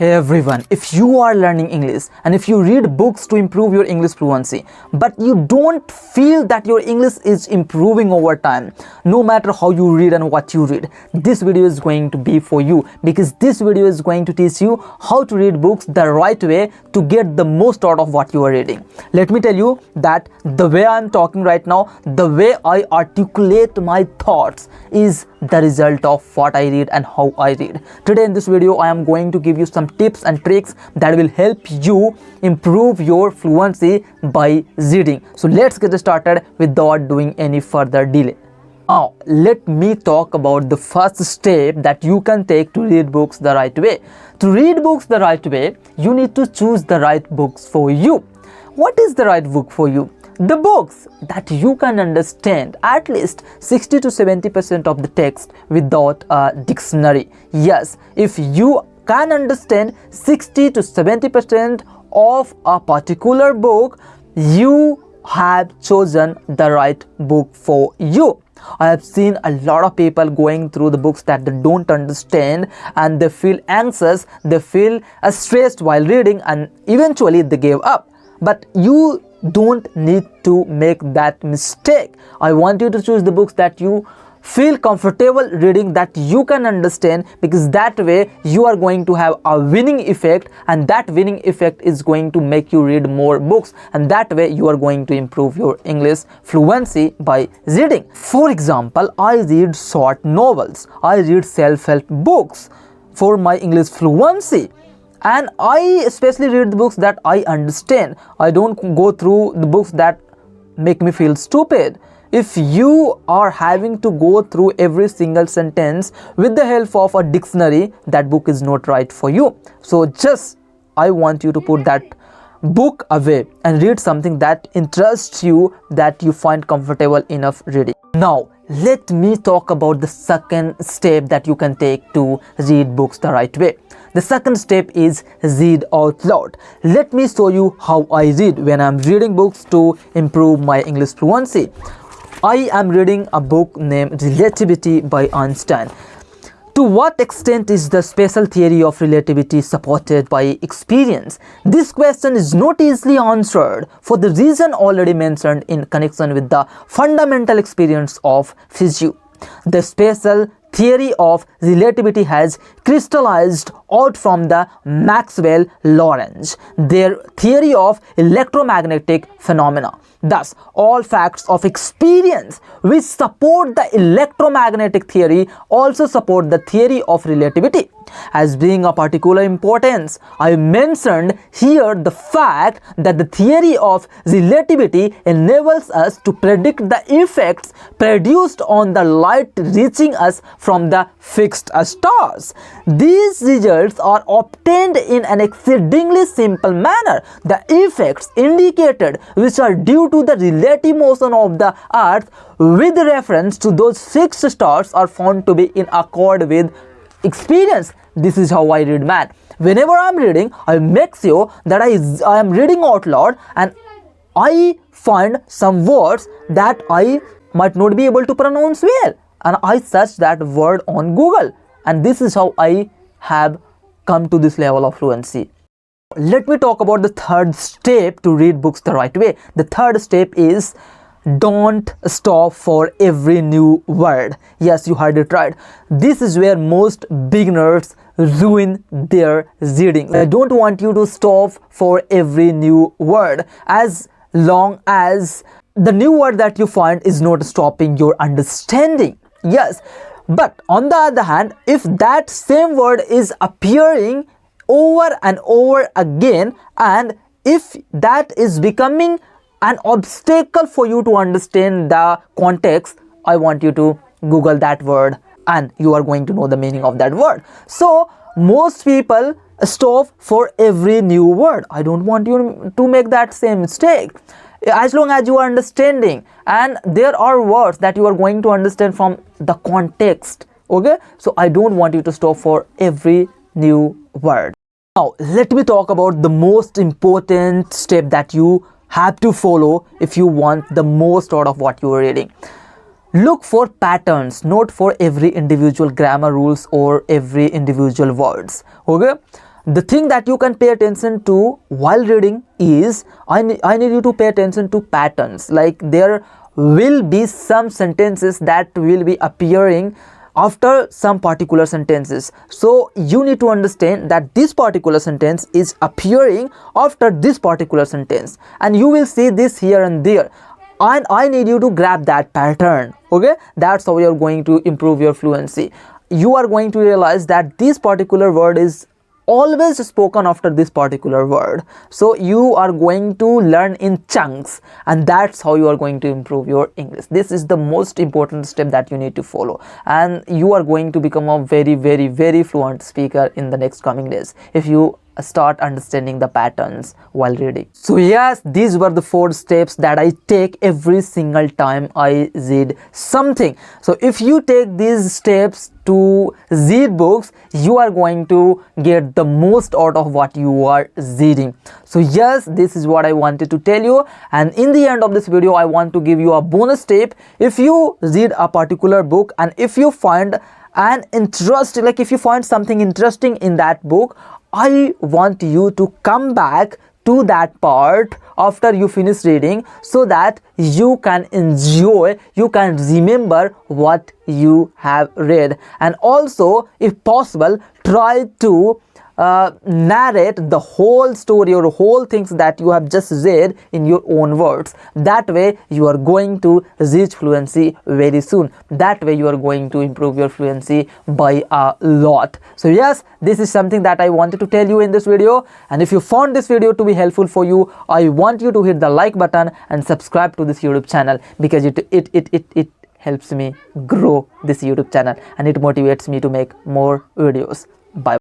Hey everyone, if you are learning English and if you read books to improve your English fluency, but you don't feel that your English is improving over time, no matter how you read and what you read, this video is going to be for you, because this video is going to teach you how to read books the right way to get the most out of what you are reading. Let me tell you that the way I'm talking right now, the way I articulate my thoughts is the result of what I read and how I read. Today in this video, I am going to give you some tips and tricks that will help you improve your fluency by reading. So let's get started without doing any further delay. Now, let me talk about the first step that you can take to read books the right way. To read books the right way, you need to choose the right books for you. What is the right book for you? The books that you can understand at least 60 to 70% of the text without a dictionary. Yes, if you can understand 60 to 70% of a particular book, you have chosen the right book for you. I have seen a lot of people going through the books that they don't understand, and they feel anxious, they feel stressed while reading, and eventually they gave up. But you don't need to make that mistake. I want you to choose the books that you feel comfortable reading, that you can understand, because that way you are going to have a winning effect, and that winning effect is going to make you read more books, and that way you are going to improve your English fluency by reading. For example, I read short novels, I read self-help books for my English fluency. And I especially read the books that I understand. I don't go through the books that make me feel stupid. If you are having to go through every single sentence with the help of a dictionary, that book is not right for you. So just I want you to put that book away and read something that interests you, that you find comfortable enough reading. Now, let me talk about the second step that you can take to read books the right way. The second step is read out loud. Let me show you how I read when I'm reading books to improve my English fluency. I am reading a book named Relativity by Einstein. To what extent is the special theory of relativity supported by experience? This question is not easily answered for the reason already mentioned in connection with the fundamental experience of physics. The special theory of relativity has crystallized out from the Maxwell-Lorentz, their theory of electromagnetic phenomena. Thus, all facts of experience which support the electromagnetic theory also support the theory of relativity. As being of particular importance, I mentioned here the fact that the theory of relativity enables us to predict the effects produced on the light reaching us from the fixed stars. These results are obtained in an exceedingly simple manner. The effects indicated, which are due to the relative motion of the earth with reference to those fixed stars, are found to be in accord with experience. This is how I read, man. Whenever I'm reading, I make sure that I am reading out loud, and I find some words that I might not be able to pronounce well, and I search that word on Google, and this is how I have come to this level of fluency. Let me talk about the third step to read books the right way. The third step is don't stop for every new word. Yes, you heard it right. This is where most beginners ruin their reading. I don't want you to stop for every new word, as long as the new word that you find is not stopping your understanding. Yes, but on the other hand, if that same word is appearing over and over again, and if that is becoming an obstacle for you to understand the context, I want you to Google that word, and you are going to know the meaning of that word. So most people stop for every new word. I don't want you to make that same mistake. As long as you are understanding, and there are words that you are going to understand from the context, okay? So I don't want you to stop for every new word. Now let me talk about the most important step that you have to follow if you want the most out of what you are reading. Look for patterns, not for every individual grammar rules or every individual words. Okay, The thing that you can pay attention to while reading is I need you to pay attention to patterns. Like there will be some sentences that will be appearing after some particular sentences, so you need to understand that this particular sentence is appearing after this particular sentence, and you will see this here and there, and I need you to grab that pattern. Okay, that's how you are going to improve your fluency. You are going to realize that this particular word is always spoken after this particular word, so you are going to learn in chunks, and that's how you are going to improve your English. This is the most important step that you need to follow, and you are going to become a very fluent speaker in the next coming days if you start understanding the patterns while reading. So yes, these were the 4 steps that I take every single time I read something. So if you take these steps to read books, you are going to get the most out of what you are reading. So yes, this is what I wanted to tell you, and in the end of this video I want to give you a bonus tip. If you read a particular book and if you find an interest, like if you find something interesting in that book, I want you to come back to that part after you finish reading, so that you can enjoy, you can remember what you have read, and also if possible try to narrate the whole story or whole things that you have just read in your own words. That way you are going to reach fluency very soon. That way you are going to improve your fluency by a lot. So yes, this is something that I wanted to tell you in this video, and if you found this video to be helpful for you, I want you to hit the like button and subscribe to this YouTube channel, because it helps me grow this YouTube channel and it motivates me to make more videos. Bye.